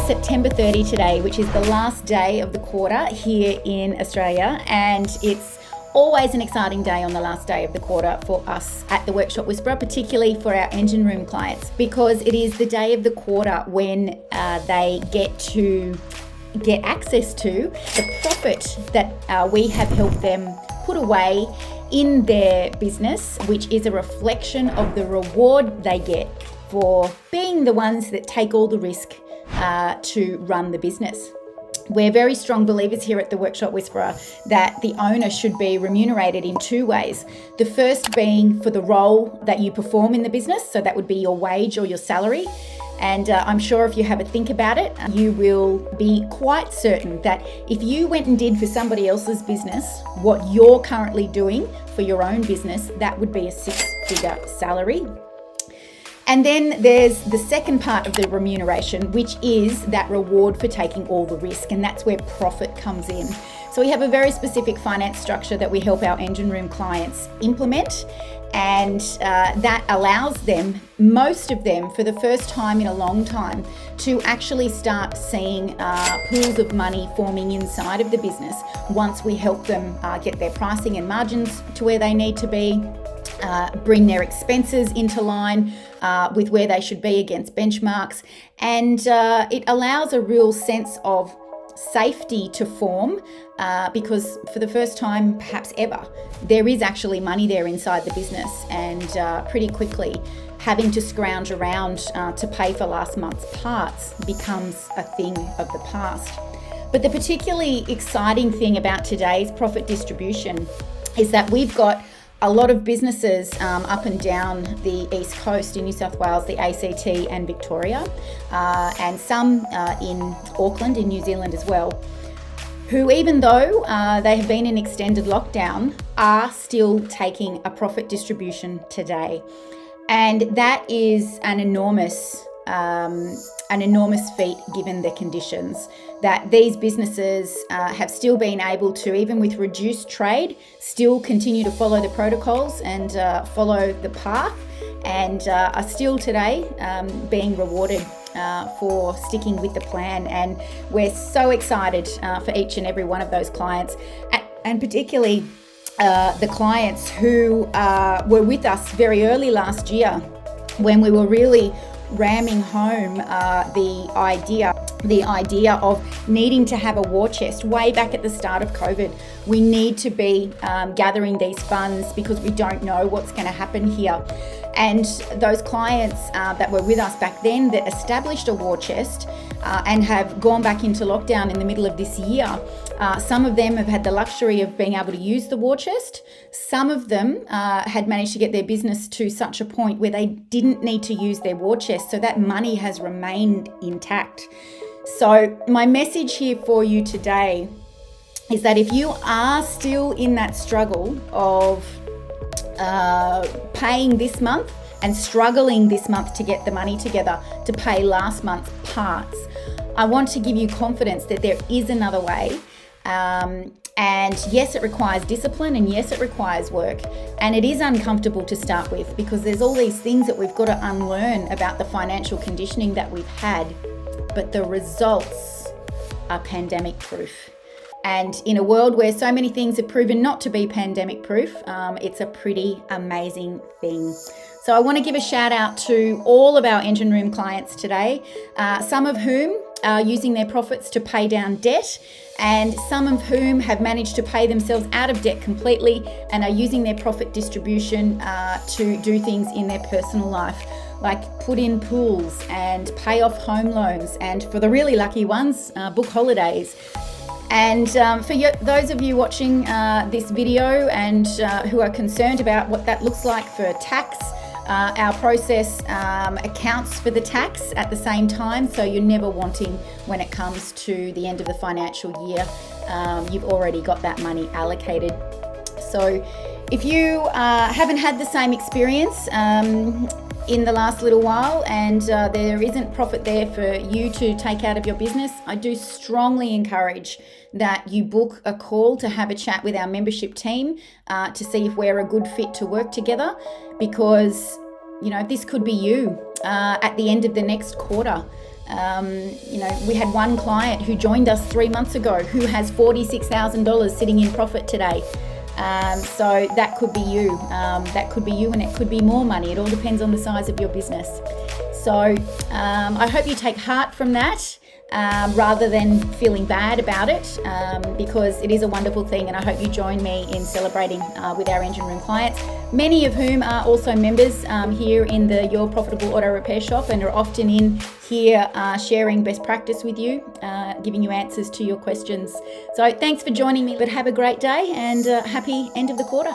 September 30 today, which is the last day of the quarter here in Australia, and it's always an exciting day on the last day of the quarter for us at the Workshop Whisperer, particularly for our engine room clients, because it is the day of the quarter when they get to get access to the profit that we have helped them put away in their business, which is a reflection of the reward they get for being the ones that take all the risk to run the business. We're very strong believers here at the Workshop Whisperer that the owner should be remunerated in two ways. The first being for the role that you perform in the business, so that would be your wage or your salary. And I'm sure if you have a think about it, you will be quite certain that if you went and did for somebody else's business what you're currently doing for your own business, that would be a six-figure salary. And then there's the second part of the remuneration, which is that reward for taking all the risk, and that's where profit comes in. So we have a very specific finance structure that we help our engine room clients implement, and that allows them, most of them, for the first time in a long time, to actually start seeing pools of money forming inside of the business once we help them get their pricing and margins to where they need to be, bring their expenses into line with where they should be against benchmarks, and it allows a real sense of safety to form because for the first time perhaps ever, there is actually money there inside the business, and pretty quickly having to scrounge around to pay for last month's parts becomes a thing of the past. But the particularly exciting thing about today's profit distribution is that we've got a lot of businesses up and down the East Coast in New South Wales, the ACT and Victoria, and some in Auckland in New Zealand as well, who, even though they have been in extended lockdown, are still taking a profit distribution today. And that is an enormous feat given the conditions, that these businesses have still been able to, even with reduced trade, still continue to follow the protocols and follow the path, and are still today being rewarded for sticking with the plan. And we're so excited for each and every one of those clients, and particularly the clients who were with us very early last year when we were really ramming home the idea of needing to have a war chest way back at the start of COVID. We need to be gathering these funds because we don't know what's going to happen here. And those clients that were with us back then that established a war chest and have gone back into lockdown in the middle of this year, some of them have had the luxury of being able to use the war chest. Some of them had managed to get their business to such a point where they didn't need to use their war chest, so that money has remained intact. So my message here for you today is that if you are still in that struggle of paying this month and struggling this month to get the money together to pay last month's parts, I want to give you confidence that there is another way. And yes, it requires discipline, and yes, it requires work, and it is uncomfortable to start with because there's all these things that we've got to unlearn about the financial conditioning that we've had, but the results are pandemic proof. And in a world where so many things have proven not to be pandemic proof, it's a pretty amazing thing. So I want to give a shout out to all of our engine room clients today, some of whom are using their profits to pay down debt, and some of whom have managed to pay themselves out of debt completely and are using their profit distribution to do things in their personal life, like put in pools and pay off home loans, and for the really lucky ones, book holidays. And for those of you watching this video and who are concerned about what that looks like for tax, our process accounts for the tax at the same time, so you're never wanting, when it comes to the end of the financial year, you've already got that money allocated. So if you haven't had the same experience in the last little while and there isn't profit there for you to take out of your business, I do strongly encourage that you book a call to have a chat with our membership team to see if we're a good fit to work together, because you know this could be you at the end of the next quarter. We had one client who joined us 3 months ago who has $46,000 sitting in profit today. So that could be you. That could be you, and it could be more money. It all depends on the size of your business. So I hope you take heart from that. Rather than feeling bad about it, because it is a wonderful thing, and I hope you join me in celebrating with our engine room clients, many of whom are also members here in the Your Profitable Auto Repair Shop and are often in here sharing best practice with you, giving you answers to your questions. So thanks for joining me, but have a great day and happy end of the quarter.